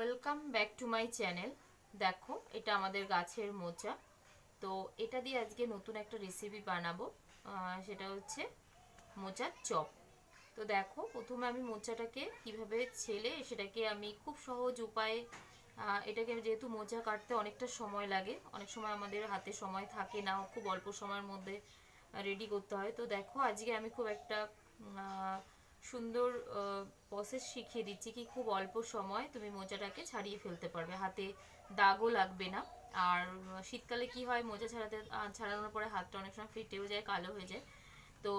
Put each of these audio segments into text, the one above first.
Welcome back to my channel. দেখো, এটা আমাদের গাছের মোচা। তো এটা দিয়ে আজকে নতুন একটা রেসিপি বানাবো, সেটা হচ্ছে মোচার চপ। তো দেখো, প্রথমে আমি মোচাটাকে কিভাবে ছেলে সেটাকে আমি খুব সহজ উপায়ে, এটাকে যেহেতু মোচা কাটতে অনেকটা সময় লাগে, অনেক সময় আমাদের হাতে সময় থাকে না, খুব অল্প সময়ের মধ্যে রেডি করতে হয়। তো দেখো, আজকে আমি খুব একটা সুন্দর প্রসেস শিখিয়ে দিচ্ছি কি খুব অল্প সময় তুমি মোচাটাকে ছাড়িয়ে ফেলতে পারবে, হাতে দাগও লাগবে না। আর শীতকালে কি হয়, মোচা ছাড়ানোর পরে হাতটা অনেক সময় ফেটেও যায়, কালো হয়ে যায়। তো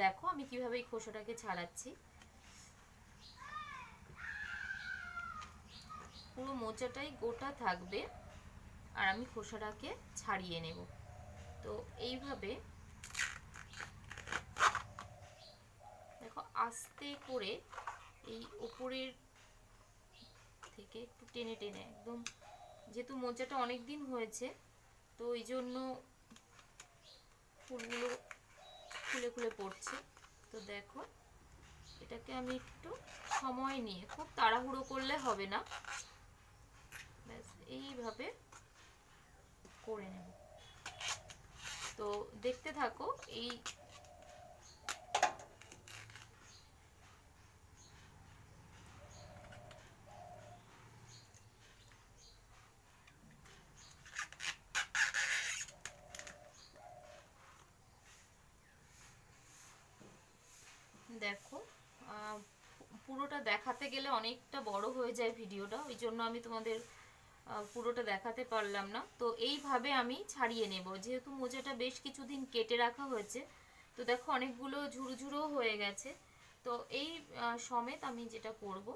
দেখো আমি কিভাবে এই খোসাটাকে ছাড়াচ্ছি। পুরো মোচাটাই গোটা থাকবে আর আমি খোসাটাকে ছাড়িয়ে নেব। তো এইভাবে দেখো, আস্তে করে এই উপরের থেকে একটু টেনে টেনে, একদম যেহেতু মোচাটা অনেক দিন হয়েছে তো এই জন্য ফুলগুলো খুলে খুলে পড়ছে। তো দেখো, এটাকে আমি একটু সময় নিয়ে, খুব তাড়াহুড়ো করলে হবে না, ব্যাস এইভাবে করে নেব। তো দেখতে থাকো। এই দেখো, পুরোটা দেখাতে গেলে অনেকটা বড় হয়ে যায় ভিডিওটা, ওই জন্য আমি তোমাদের পুরোটা দেখাতে পারলাম না। তো এইভাবে আমি ছাড়িয়ে নেব, যেহেতু মোজাটা বেশ কিছুদিন কেটে রাখা হয়েছে। তো দেখো, অনেকগুলো ঝুরো ঝুরো হয়ে গেছে। তো এই সমেত আমি যেটা করব,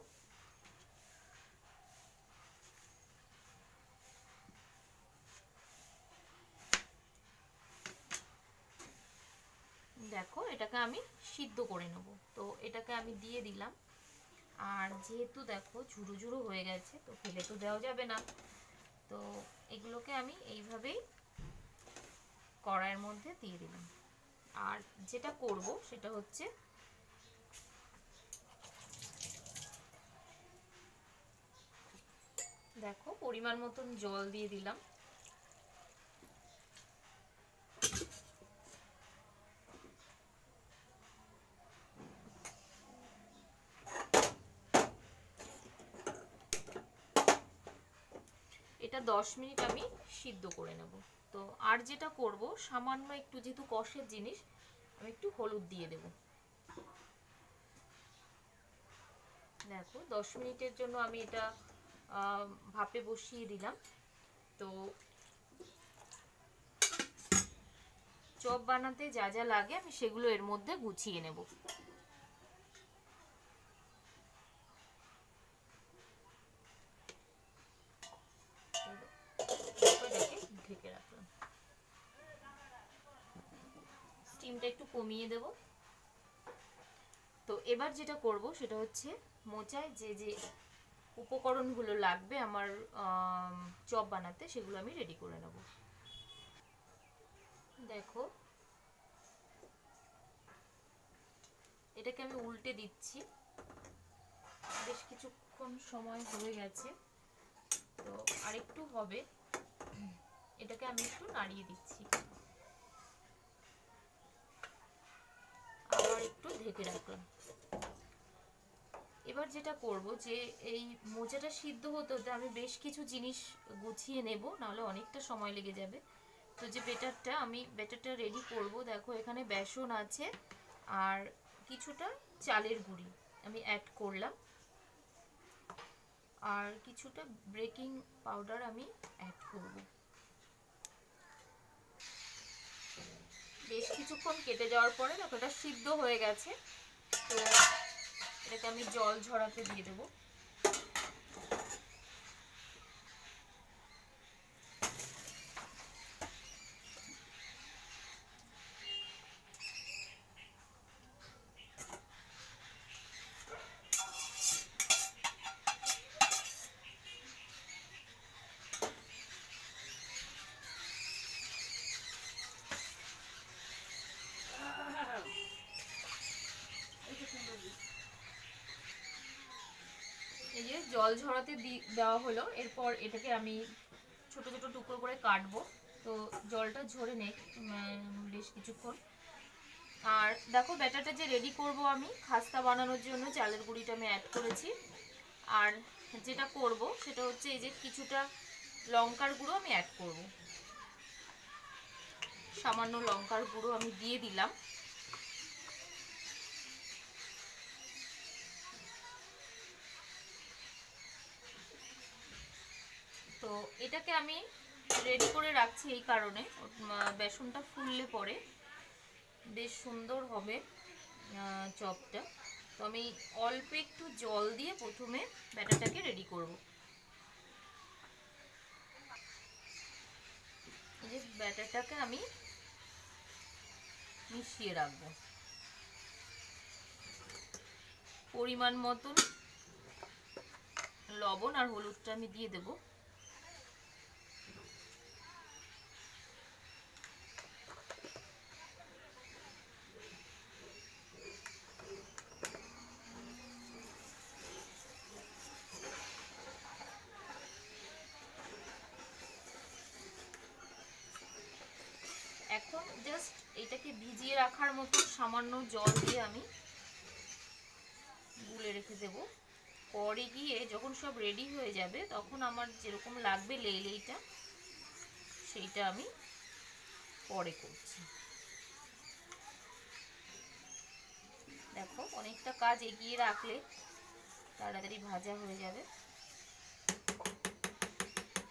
দেখো এটাকে আমি সিদ্ধ করে নেব। তো এটাকে আমি দিয়ে দিলাম। আর যেহেতু দেখো ঝুরো ঝুরো হয়ে গেছে, তো ফেলে তো দেওয়া যাবে না। তো এগুলোকে আমি এইভাবেই কড়াইয়ের মধ্যে দিয়ে দিলাম। আর যেটা করব সেটা হচ্ছে, দেখো পরিমাণ মতন জল দিয়ে দিলাম। এটা 10 মিনিট আমি সিদ্ধ করে নেব। তো আর যেটা করব, সামান্য একটু, যেহেতু কষের জিনিস, আমি একটু হলুদ দিয়ে দেব। দেখো 10 মিনিটের জন্য আমি এটা ভাপে বসিয়ে দিলাম। তো চপ বানাতে যা যা লাগে আমি সেগুলো এর মধ্যে গুছিয়ে নেব। ঢেকে রাখলাম, স্টিমটা একটু কমিয়ে দেব। তো এবার যেটা করব সেটা হচ্ছে, মোচায় যে যে উপকরণগুলো লাগবে আমার চপ বানাতে, সেগুলো আমি রেডি করে নেব। দেখো, এটাকে আমি উল্টে দিচ্ছি, বেশ কিছুক্ষণ সময় হয়ে গেছে। তো আরেকটু হবে, এটাকে আমি একটু নাড়িয়ে দিচ্ছি, আবার একটু ঢেকে রাখলাম। এবার যেটা করব, যে এই মোচাটা সিদ্ধ হতে হতে আমি বেশ কিছু জিনিস গুছিয়ে নেব, নাহলে অনেকটা সময় লেগে যাবে। তো যে ব্যাটারটা রেডি করব, দেখো এখানে বেসন আছে আর কিছুটা চালের গুঁড়ি আমি অ্যাড করলাম, আর কিছুটা বেকিং পাউডার আমি অ্যাড করব। বেশ কিছুক্ষণ কেটে যাওয়ার পরে দেখো এটা সিদ্ধ হয়ে গেছে। তো এটাকে আমি জল ঝরাতে দিয়ে দেবো। এই যে জল ঝরাতে দেওয়া হলো, এরপর এটাকে আমি ছোট ছোট টুকরো করে কাটবো। তো জলটা ঝরে নেই বেশ কিছুক্ষণ। আর দেখো ব্যাটারটা যে রেডি করব আমি খাস্তা বানানোর জন্য, চালের গুঁড়িটা আমি অ্যাড করেছি। আর যেটা করব সেটা হচ্ছে এই যে কিছুটা লঙ্কার গুঁড়ো আমি অ্যাড করব, সামান্য লঙ্কার গুঁড়ো আমি দিয়ে দিলাম। তো এটাকে আমি রেডি করে রাখছি এই কারণে, বেসনটা ফুললে পরে বেশ সুন্দর হবে চপটা। তো আমি অল্প একটু জল দিয়ে প্রথমে ব্যাটারটাকে রেডি করব। এই যে ব্যাটারটাকে আমি মিশিয়ে রাখবো, পরিমাণ মতন লবণ আর হলুদটা আমি দিয়ে দেব। এখন জাস্ট এটাকে ভিজিয়ে রাখার মতো সামান্য জল দিয়ে আমি গুলে রেখে দেব। পরে গিয়ে যখন সব রেডি হয়ে যাবে তখন আমার যেরকম লাগবে লেইটা, সেইটা আমি পরে করছি। দেখো অনেকটা কাজ এগিয়ে রাখলে তাড়াতাড়ি ভাজা হয়ে যাবে।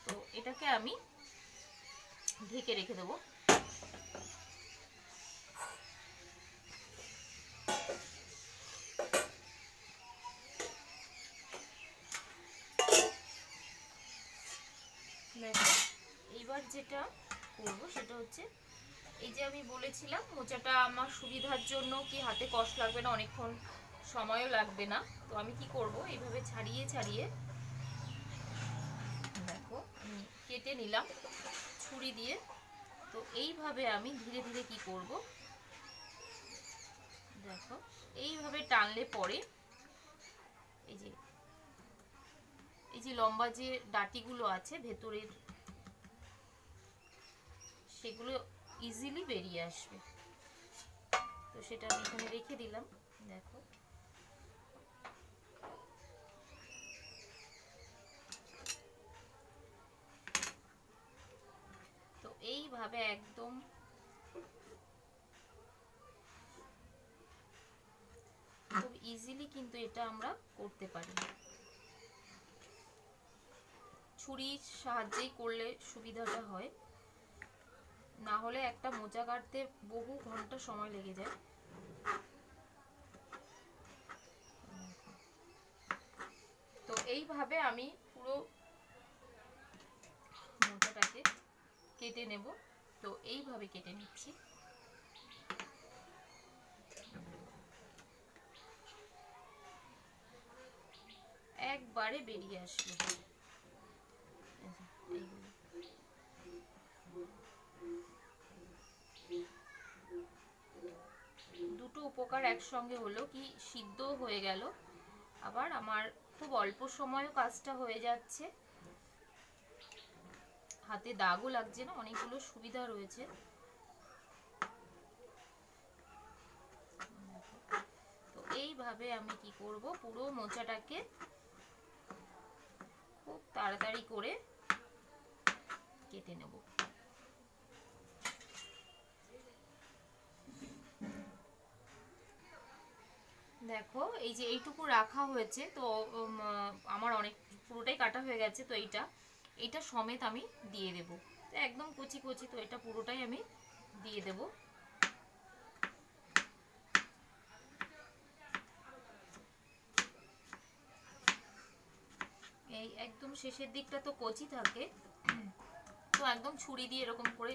তো এটাকে আমি ঢেকে রেখে দেবো। এইবার যেটা করব সেটা হচ্ছে এই যে আমি বলেছিলাম মোচাটা আমার সুবিধার জন্য কি হাতে কষ্ট লাগবে না, অনেকক্ষণ সময়ও লাগবে না। তো আমি কি করব, এইভাবে ছাড়িয়ে ছাড়িয়ে দেখো আমি কেটে নিলাম ছুরি দিয়ে। তো এইভাবে আমি ধীরে ধীরে কি করব, দেখো এইভাবে টানলে পরে এই যে লম্বা যে ডাটিগুলো আছে ভেতরের, সেগুলো ইজিলি বেরিয়ে আসবে। তো সেটা আমি এখানে রেখে দিলাম। দেখো তো এইভাবে একদম খুব ইজিলি কিন্তু এটা আমরা করতে পারি। ছুরির সাহায্যেই করলে সুবিধাটা হয়, না হলে একটা মোচা কাটতে বহু ঘন্টা সময় লেগে যায়। তো এইভাবে আমি পুরো মোচাটাকে কেটে নেব। তো এইভাবে কেটে নিচ্ছি। একবারে বেরিয়ে আসবে। দুটো উপকার একসঙ্গে হলো, কি সিদ্ধ হয়ে গেল, আবার আমার খুব অল্প সময়ে কাজটা হয়ে যাচ্ছে, হাতে দাগও লাগছে না, অনেকগুলো সুবিধা রয়েছে। তো এইভাবে আমি কি করব, পুরো মোচাটাকে খুব তাড়াতাড়ি করে কেটে নেব। দেখো এই যে এইটুকু রাখা হয়েছে, তো আমার অনেক পুরোটাই কাটা হয়ে গেছে। তো এইটা সমেত আমি দিয়ে দেব, তো একদম কুচি কুচি। তো এটা পুরোটাই আমি দিয়ে দেব। এই একদম শেষের দিকটা তো কচি থাকে, তো একদম ছুরি দিয়ে এরকম করে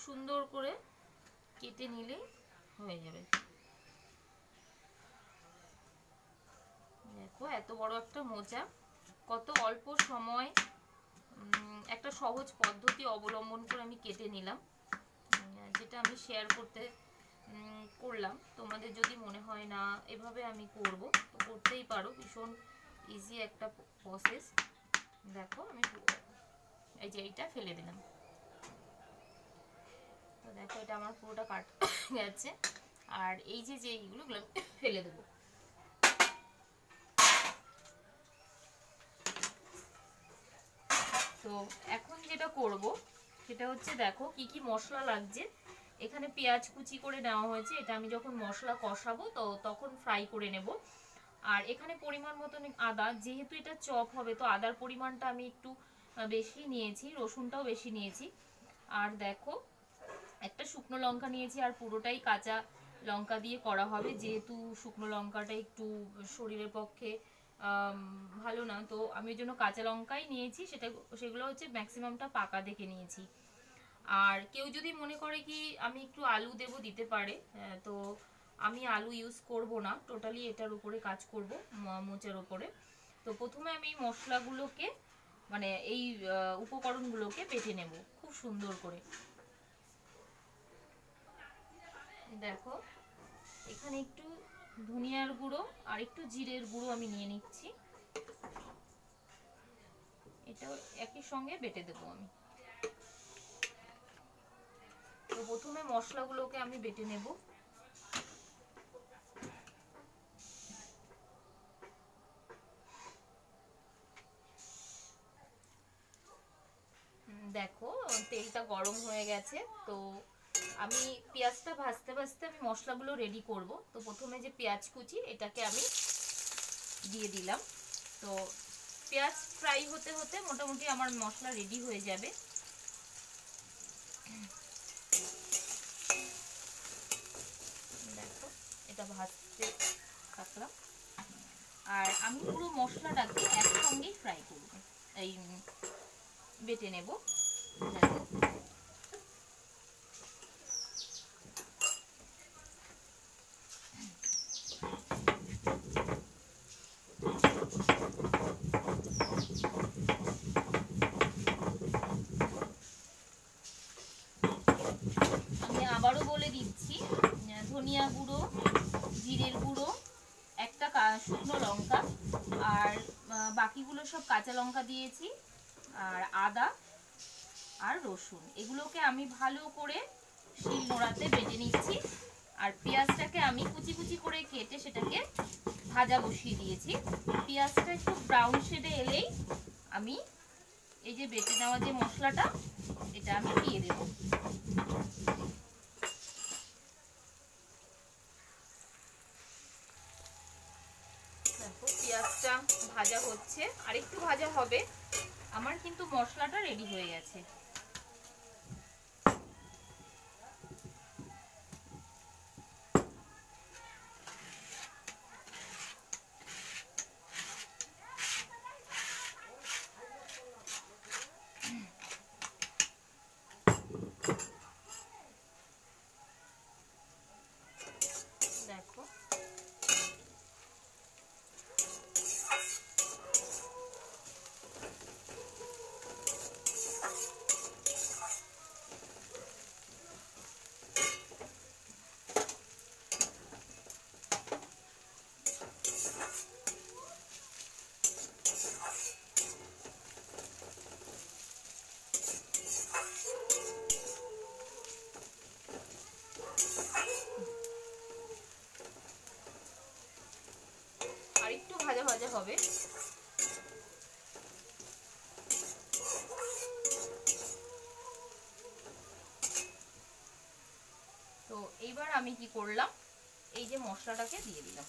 সুন্দর করে কেটে নিলে হয়ে যাবে। দেখো এত বড় একটা মোচা, কত অল্প সময় একটা সহজ পদ্ধতি অবলম্বন করে আমি কেটে নিলাম, যেটা আমি শেয়ার করলাম। তোমাদের যদি মনে হয় না এভাবে আমি করব, তো করতেই পারো, ভীষণ ইজি একটা প্রসেস। দেখো আমি এই যে এইটা ফেলে দিলাম, তো দেখো এটা আমার পুরোটা কাট গেছে। আর এই যে যে এইগুলো ফেলে দেবো। তো এখন যেটা করব সেটা হচ্ছে, দেখো কি কি মশলা লাগছে। এখানে পেঁয়াজ কুচি করে নেওয়া হয়েছে, এটা আমি যখন মশলা কষাবো তো তখন ফ্রাই করে নেব। আর এখানে পরিমাণ মতন আদা, যেহেতু এটা চপ হবে তো আদার পরিমাণটা আমি একটু বেশি নিয়েছি, রসুনটাও বেশি নিয়েছি। আর দেখো একটা শুকনো লঙ্কা নিয়েছি, আর পুরোটাই কাঁচা লঙ্কা দিয়ে করা হবে, যেহেতু শুকনো লঙ্কাটা একটু শরীরের পক্ষে ভালো না, তো আমি ওই জন্য কাঁচা লঙ্কাই নিয়েছি। সেগুলো হচ্ছে ম্যাক্সিমামটা পাকা দেখে নিয়েছি। আর কেউ যদি মনে করে কি আমি একটু আলু দেবো, দিতে পারে। তো আমি আলু ইউজ করব না, টোটালি এটার উপরে কাজ করব, মোচার উপরে। তো প্রথমে আমি মশলাগুলোকে মানে এই উপকরণগুলোকে বেটে নেব খুব সুন্দর করে। দেখো এখানে একটু ধনিয়ার গুঁড়ো আর একটু জিরের গুঁড়ো আমি নিয়ে নিচ্ছি, এটাও একই সঙ্গে বেটে দেবো আমি। তো প্রথমে মশলাগুলোকে আমি বেটে নেব। দেখো তেলটা গরম হয়ে গেছে, তো আমি পেঁয়াজটা ভাজতে ভাজতে আমি মশলাগুলো রেডি করব। তো প্রথমে যে পেঁয়াজ কুচি এটাকে আমি দিয়ে দিলাম। তো পেঁয়াজ ফ্রাই হতে হতে মোটামুটি আমার মশলা রেডি হয়ে যাবে। দেখো এটা ভাজতে থাকলাম, আর আমি পুরো মশলাটাকে একসঙ্গেই ফ্রাই করব, এই বেটে নেব। দেখো আমি আবারও বলে দিচ্ছি, ধনিয়া গুঁড়ো, জিরের গুঁড়ো, একটা শুকনো লঙ্কা, আর বাকিগুলো সব কাঁচা লঙ্কা দিয়েছি, আর আদা আর রসুন, এগুলোকে আমি ভালো করে শিলনোড়াতে বেটে নিচ্ছি। আর পেঁয়াজটাকে আমি কুচি কুচি করে কেটে সেটাকে ভাজা বসিয়ে দিয়েছি। পেঁয়াজটা একটু ব্রাউন শেডে এলেই আমি এই যে বেটে নেওয়া যে মশলাটা এটা আমি দিয়ে দেব। দেখো পেঁয়াজটা ভাজা হচ্ছে, আর একটু ভাজা হবে, আমার কিন্তু মশলাটা রেডি হয়ে গেছে। দেখো আর একটু ভাজা ভাজা হবে। তো এইবার আমি কি করলাম, এই যে মশলাটাকে দিয়ে দিলাম।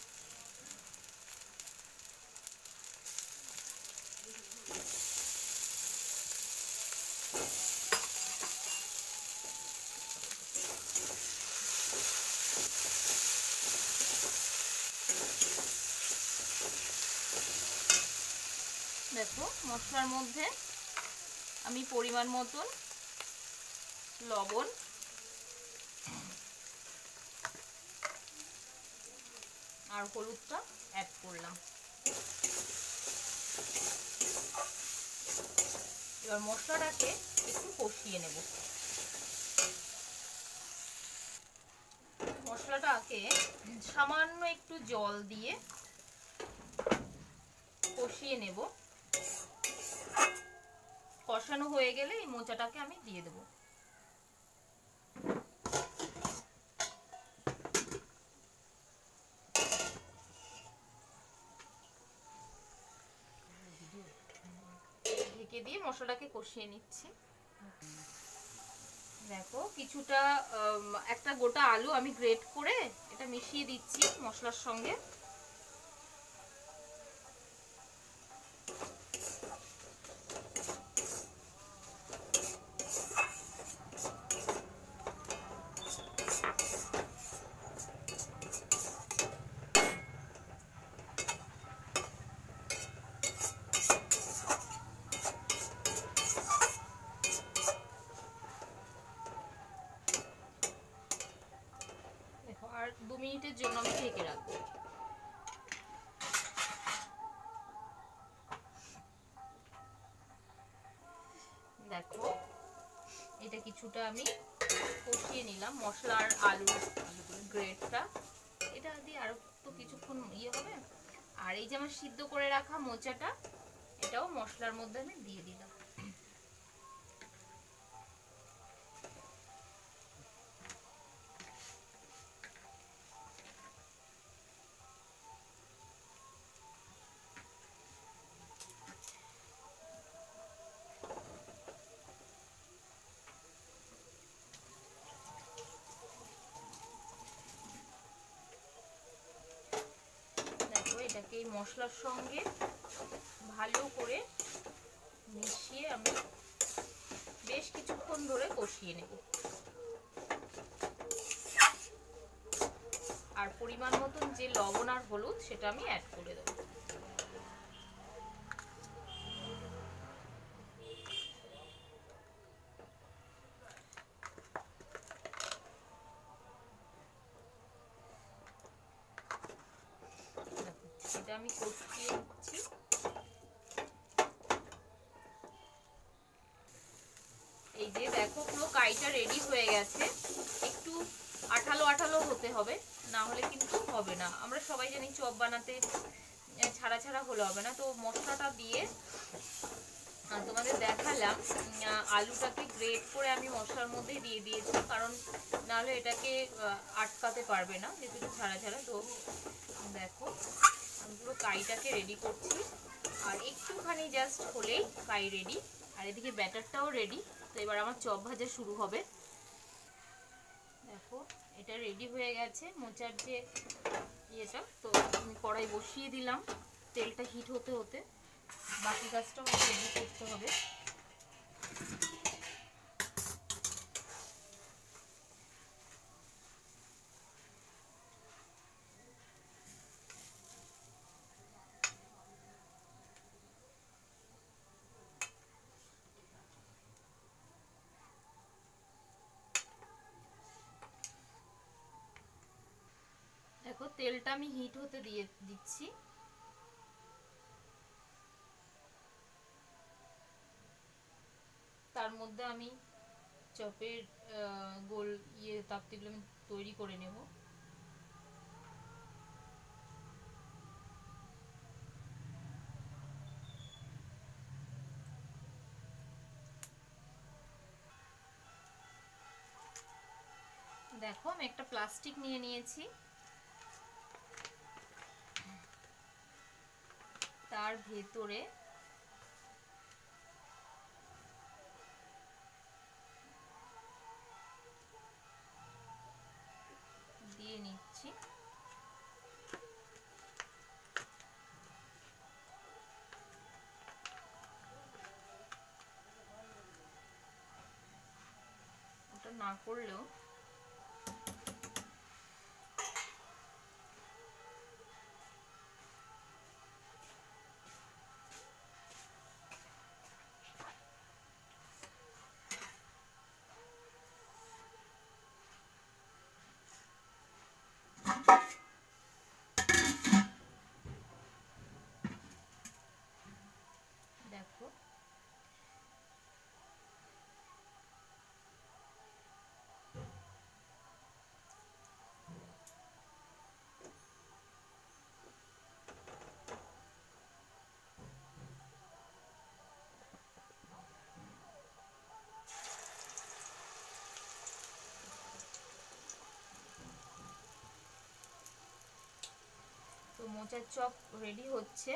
দেখো মশলার মধ্যে আমি পরিমাণ মতন লবণ আর হলুদটা অ্যাড করলাম। এবার মশলাটাকে একটু কষিয়ে নেব। মশলাটাকে সামান্য একটু জল দিয়ে কষিয়ে নেব। কষানো হয়ে গেলে এই মোচাটাকে আমি দিয়ে দেবো। ঢেকে দিয়ে মশলাটাকে কষিয়ে নিচ্ছি। দেখো কিছুটা একটা গোটা আলু আমি গ্রেট করে এটা মিশিয়ে দিচ্ছি মশলার সঙ্গে। আর 2 মিনিটের জন্য আমি ঢেকে রাখবো। দেখো এটা কিছুটা আমি কষিয়ে নিলাম মশলা আর আলুর গ্রেটটা, এটা দিয়ে আরো তো কিছুক্ষণ হবে। আর এই যে আমার সিদ্ধ করে রাখা মোচাটা এটাও মশলার মধ্যে আমি দিয়ে দিলাম। এটাকে এই মশলার সঙ্গে ভালো করে মিশিয়ে আমি বেশ কিছুক্ষণ ধরে কষিয়ে নেব। আর পরিমাণ মতন যে লবণ আর হলুদ সেটা আমি অ্যাড করে দেব। এটা আমি কষিয়ে নিচ্ছি। এই যে দেখো পুরো কাইটা রেডি হয়ে গেছে। একটু আঠালো আঠালো হতে হবে, না হলে কিন্তু হবে না। আমরা সবাই জানি চপ বানাতে ছাড়া ছাড়া হলে হবে না। তো মশলাটা দিয়ে তোমাদের দেখালাম, আলুটাকে গ্রেট করে আমি মশলার মধ্যে দিয়ে দিয়েছি, কারণ নাহলে এটাকে আটকাতে পারবে না যেহেতু একটু ছাড়া ছাড়া। তো দেখো আমি পুরো কাইটাকে রেডি করছি, আর একটুখানি জাস্ট হলেই কাই রেডি। আর এদিকে ব্যাটারটাও রেডি। তো এবার আমার চপ ভাজা শুরু হবে। দেখো এটা রেডি হয়ে গেছে মোচার যে ইয়েটা। তো আমি কড়াই বসিয়ে দিলাম, তেলটা হিট হতে হতে বাকি কাজটাও রেডি করতে হবে। দেখো তেলটা আমি হিট হতে দিয়ে দিচ্ছি। তার মধ্যে আমি চপের গোল তাপ্তিগুলো আমি তৈরি করে নেব। দেখো আমি একটা প্লাস্টিক নিয়ে নিয়েছি, তার ভেতরে দিয়ে নিচ্ছি। ওটা না করলেও দেখো মোচার চপ রেডি হচ্ছে।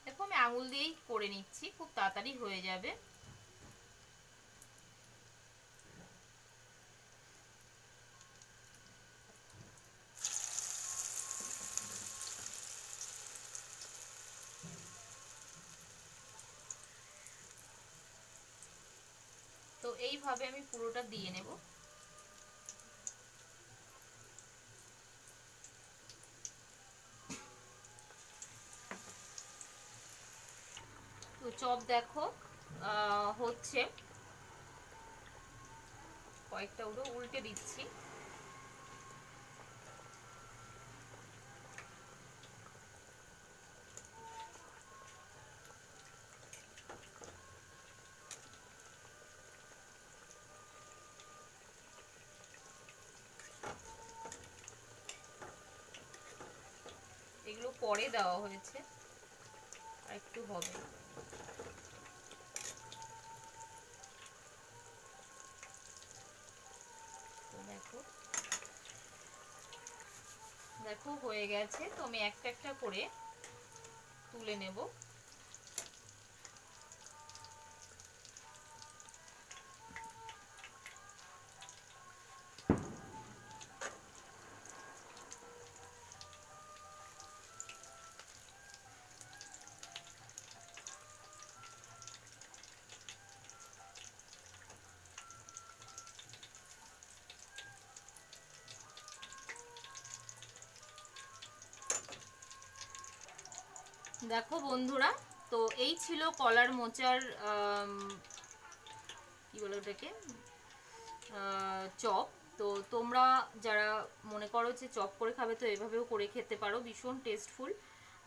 দেখো আমি আঙুল দিয়েই করে নিচ্ছি, খুব তাড়াতাড়ি হয়ে যাবে। তো এইভাবে আমি পুরোটা দিয়ে নেব। তো চপ দেখো হচ্ছে, কয়েকটা উল্টে দিচ্ছি। এগুলো পরে দেওয়া হয়েছে, আর একটু হবে। তো দেখো দেখো হয়ে গেছে। তো আমি একটা একটা করে তুলে নেব। দেখো বন্ধুরা, তো এই ছিল কলার মোচার কি বলে ওটাকে, চপ। তো তোমরা যারা মনে করো যে চপ করে খাবে, তো এভাবেও করে খেতে পারো, ভীষণ টেস্টফুল।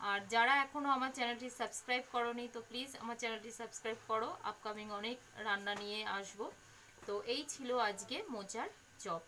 আর যারা এখনও আমার চ্যানেলটি সাবস্ক্রাইব করোনি, তো প্লিজ আমার চ্যানেলটি সাবস্ক্রাইব করো, আপকামিং অনেক রান্না নিয়ে আসবো। তো এই ছিল আজকে মোচার চপ।